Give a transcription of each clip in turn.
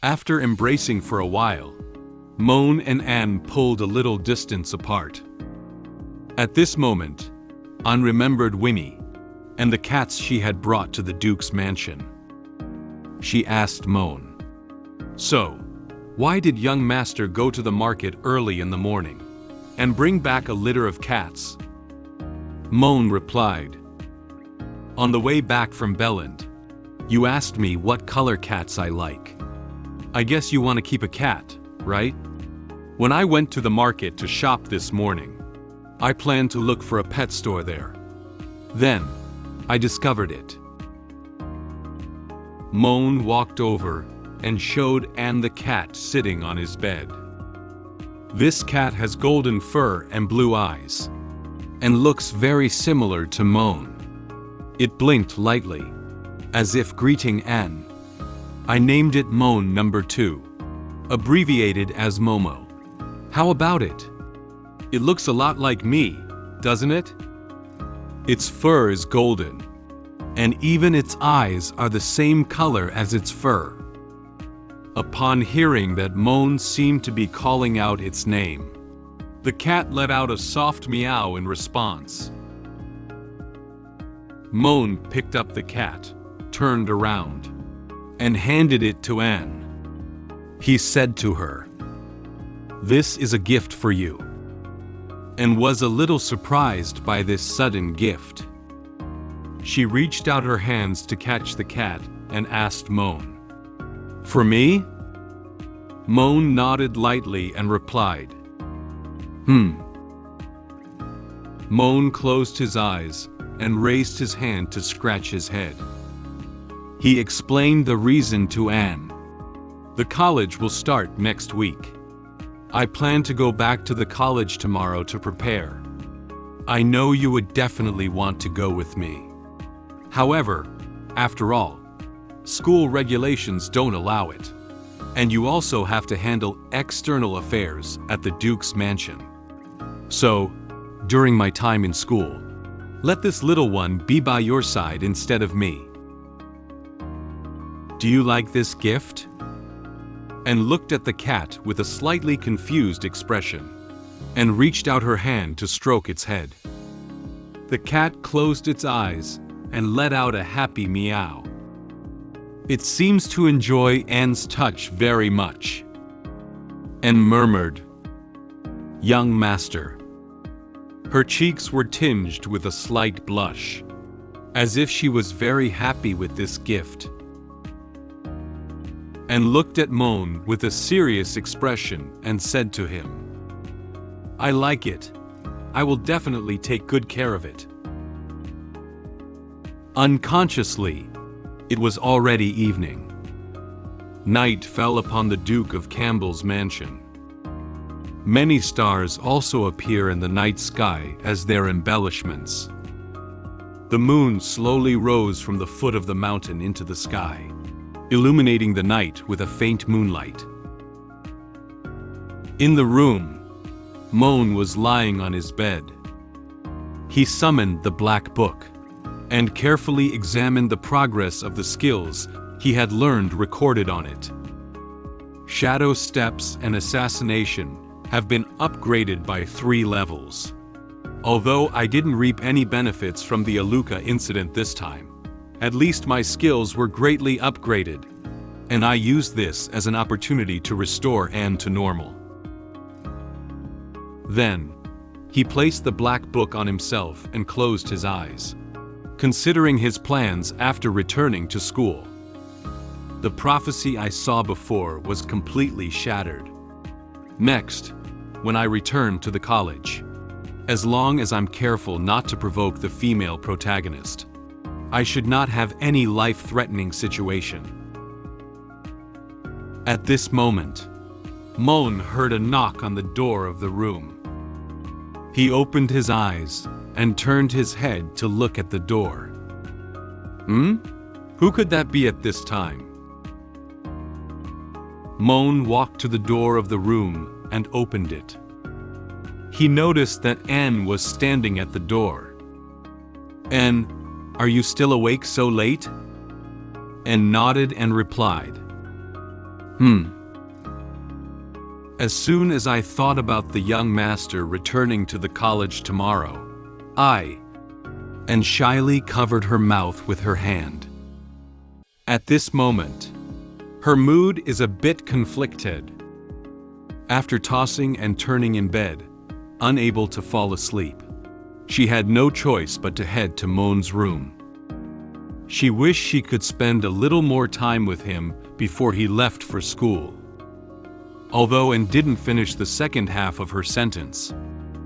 After embracing for a while, Moen and Anne pulled a little distance apart. At this moment, Anne remembered Winnie and the cats she had brought to the Duke's mansion. She asked Moen, "So, why did young master go to the market early in the morning and bring back a litter of cats?" Moen replied, "On the way back from Belland, you asked me what color cats I like. I guess you want to keep a cat, right? When I went to the market to shop this morning, I planned to look for a pet store there. Then, I discovered it." Moen walked over and showed Anne the cat sitting on his bed. This cat has golden fur and blue eyes, and looks very similar to Moen. It blinked lightly, as if greeting Anne. I named it Moen number 2, abbreviated as Momo. How about it? It looks a lot like me, doesn't it? Its fur is golden, and even its eyes are the same color as its fur. Upon hearing that Moen seemed to be calling out its name, the cat let out a soft meow in response. Moen picked up the cat, turned around, and handed it to Anne. He said to her, "This is a gift for you," and was a little surprised by this sudden gift. She reached out her hands to catch the cat and asked Moen, "For me?" Moen nodded lightly and replied, Moen closed his eyes and raised his hand to scratch his head. He explained the reason to Anne. "The college will start next week. I plan to go back to the college tomorrow to prepare. I know you would definitely want to go with me. However, after all, school regulations don't allow it. And you also have to handle external affairs at the Duke's mansion. So, during my time in school, let this little one be by your side instead of me. Do you like this gift?" And looked at the cat with a slightly confused expression, and reached out her hand to stroke its head. The cat closed its eyes and let out a happy meow. It seems to enjoy Anne's touch very much, and murmured, "Young master." Her cheeks were tinged with a slight blush, as if she was very happy with this gift, and looked at Moen with a serious expression and said to him, "I like it. I will definitely take good care of it." Unconsciously, it was already evening. Night fell upon the Duke of Campbell's mansion. Many stars also appear in the night sky as their embellishments. The moon slowly rose from the foot of the mountain into the sky, illuminating the night with a faint moonlight. In the room, Moen was lying on his bed. He summoned the Black Book and carefully examined the progress of the skills he had learned recorded on it. Shadow Steps and Assassination have been upgraded by 3 levels. Although I didn't reap any benefits from the Aluka incident this time, at least my skills were greatly upgraded, and I used this as an opportunity to restore Anne to normal. Then, he placed the Black Book on himself and closed his eyes, considering his plans after returning to school. The prophecy I saw before was completely shattered. Next, when I return to the college, as long as I'm careful not to provoke the female protagonist, I should not have any life-threatening situation. At this moment, Moen heard a knock on the door of the room. He opened his eyes and turned his head to look at the door. Who could that be at this time? Moen walked to the door of the room and opened it. He noticed that Anne was standing at the door. "Anne, are you still awake so late?" Anne nodded and replied, As soon as I thought about the young master returning to the college tomorrow, and shyly covered her mouth with her hand. At this moment, her mood is a bit conflicted. After tossing and turning in bed, unable to fall asleep, she had no choice but to head to Moen's room. She wished she could spend a little more time with him before he left for school. Although Anne didn't finish the second half of her sentence,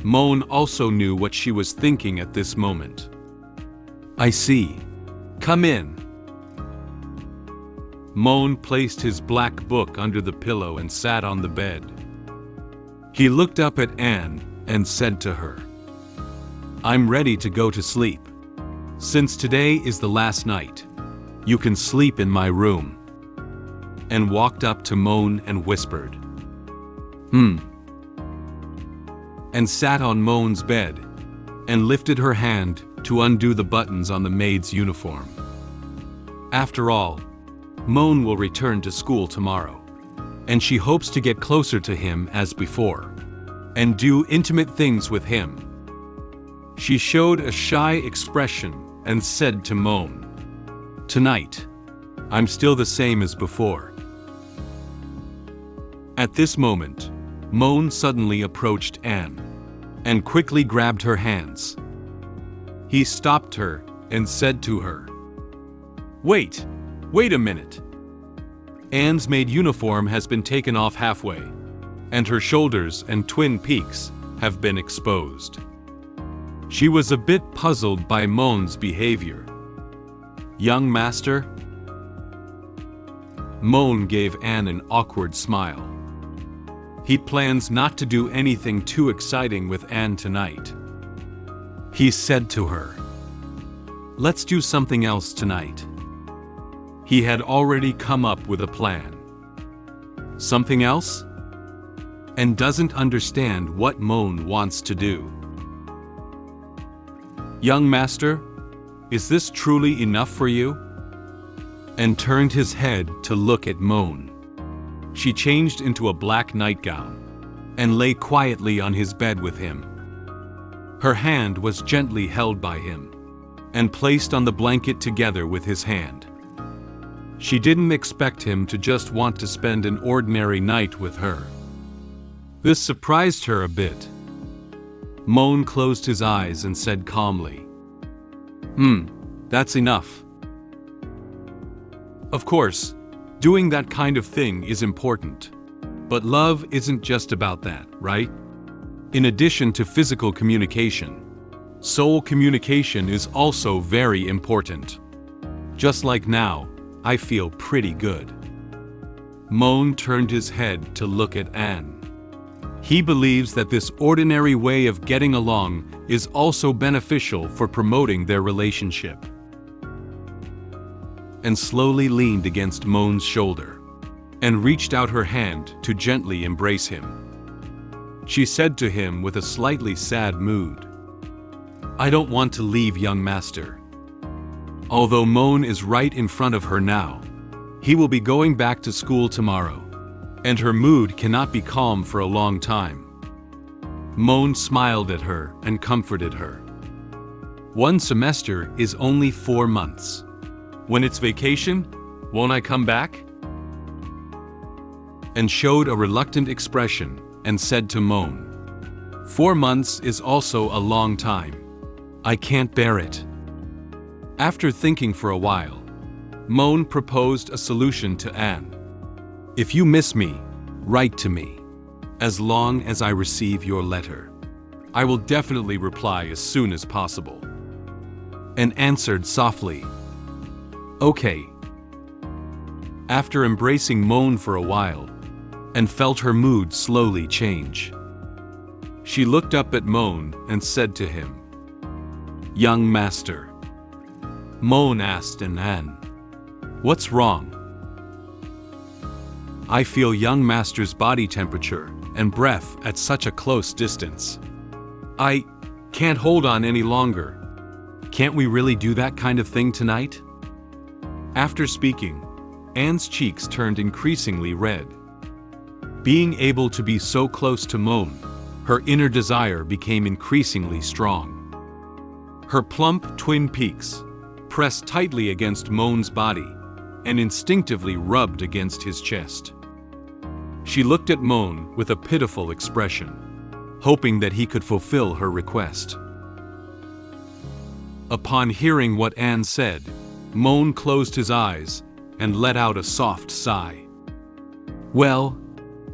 Moen also knew what she was thinking at this moment. I see. Come in. Moen placed his black book under the pillow and sat on the bed. He looked up at Anne and said to her, I'm ready to go to sleep. Since today is the last night, you can sleep in my room. And walked up to Moen and whispered, and sat on Moen's bed and lifted her hand to undo the buttons on the maid's uniform. After all, Moen will return to school tomorrow, and she hopes to get closer to him as before, and do intimate things with him. She showed a shy expression and said to Moen, Tonight, I'm still the same as before. At this moment, Moen suddenly approached Anne, and quickly grabbed her hands. He stopped her and said to her, Wait a minute. Anne's maid uniform has been taken off halfway, and her shoulders and twin peaks have been exposed. She was a bit puzzled by Moen's behavior. Young master? Moen gave Anne an awkward smile. He plans not to do anything too exciting with Anne tonight. He said to her, Let's do something else tonight. He had already come up with a plan. Something else? And doesn't understand what Moen wants to do. Young master, is this truly enough for you? And turned his head to look at Moen. She changed into a black nightgown and lay quietly on his bed with him. Her hand was gently held by him and placed on the blanket together with his hand. She didn't expect him to just want to spend an ordinary night with her. This surprised her a bit. Moen closed his eyes and said calmly, That's enough. Of course, doing that kind of thing is important. But love isn't just about that, right? In addition to physical communication, soul communication is also very important. Just like now, I feel pretty good. Moen turned his head to look at Anne. He believes that this ordinary way of getting along is also beneficial for promoting their relationship. And slowly leaned against Moen's shoulder and reached out her hand to gently embrace him. She said to him with a slightly sad mood, I don't want to leave, young master. Although Moen is right in front of her now, he will be going back to school tomorrow, and her mood cannot be calm for a long time. Moen smiled at her and comforted her. One semester is only 4 months. When it's vacation, won't I come back? And showed a reluctant expression and said to Moen, 4 months is also a long time. I can't bear it. After thinking for a while, Moen proposed a solution to Anne. If you miss me, write to me. As long as I receive your letter, I will definitely reply as soon as possible. And answered softly, Okay. After embracing Moen for a while, and felt her mood slowly change, she looked up at Moen and said to him, Young master. Moen asked Anne, What's wrong? I feel young master's body temperature and breath at such a close distance. I can't hold on any longer. Can't we really do that kind of thing tonight? After speaking, Anne's cheeks turned increasingly red. Being able to be so close to Moen, her inner desire became increasingly strong. Her plump twin peaks pressed tightly against Moen's body and instinctively rubbed against his chest. She looked at Moen with a pitiful expression, hoping that he could fulfill her request. Upon hearing what Anne said, Moen closed his eyes and let out a soft sigh. Well,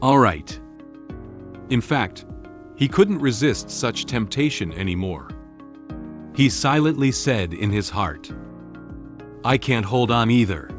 all right. In fact, he couldn't resist such temptation anymore. He silently said in his heart, "I can't hold on either.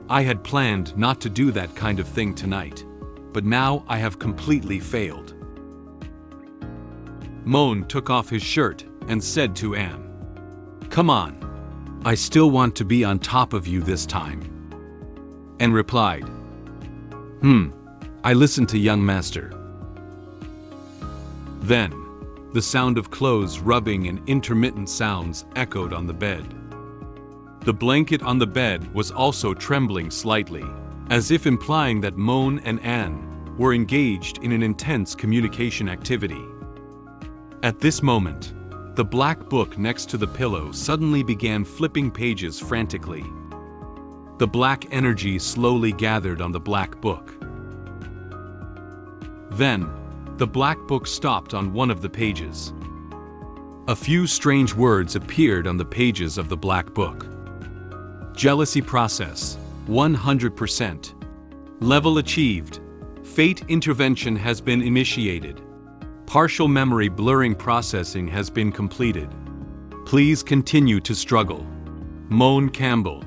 I had planned not to do that kind of thing tonight, but now I have completely failed." Moen took off his shirt and said to Anne, "Come on, I still want to be on top of you this time." Anne replied, I listened to young master." Then, the sound of clothes rubbing and intermittent sounds echoed on the bed. The blanket on the bed was also trembling slightly, as if implying that Moen and Anne were engaged in an intense communication activity. At this moment, the black book next to the pillow suddenly began flipping pages frantically. The black energy slowly gathered on the black book. Then, the black book stopped on one of the pages. A few strange words appeared on the pages of the black book. Jealousy process, 100%. Level achieved. Fate intervention has been initiated. Partial memory blurring processing has been completed. Please continue to struggle. Moen Campbell.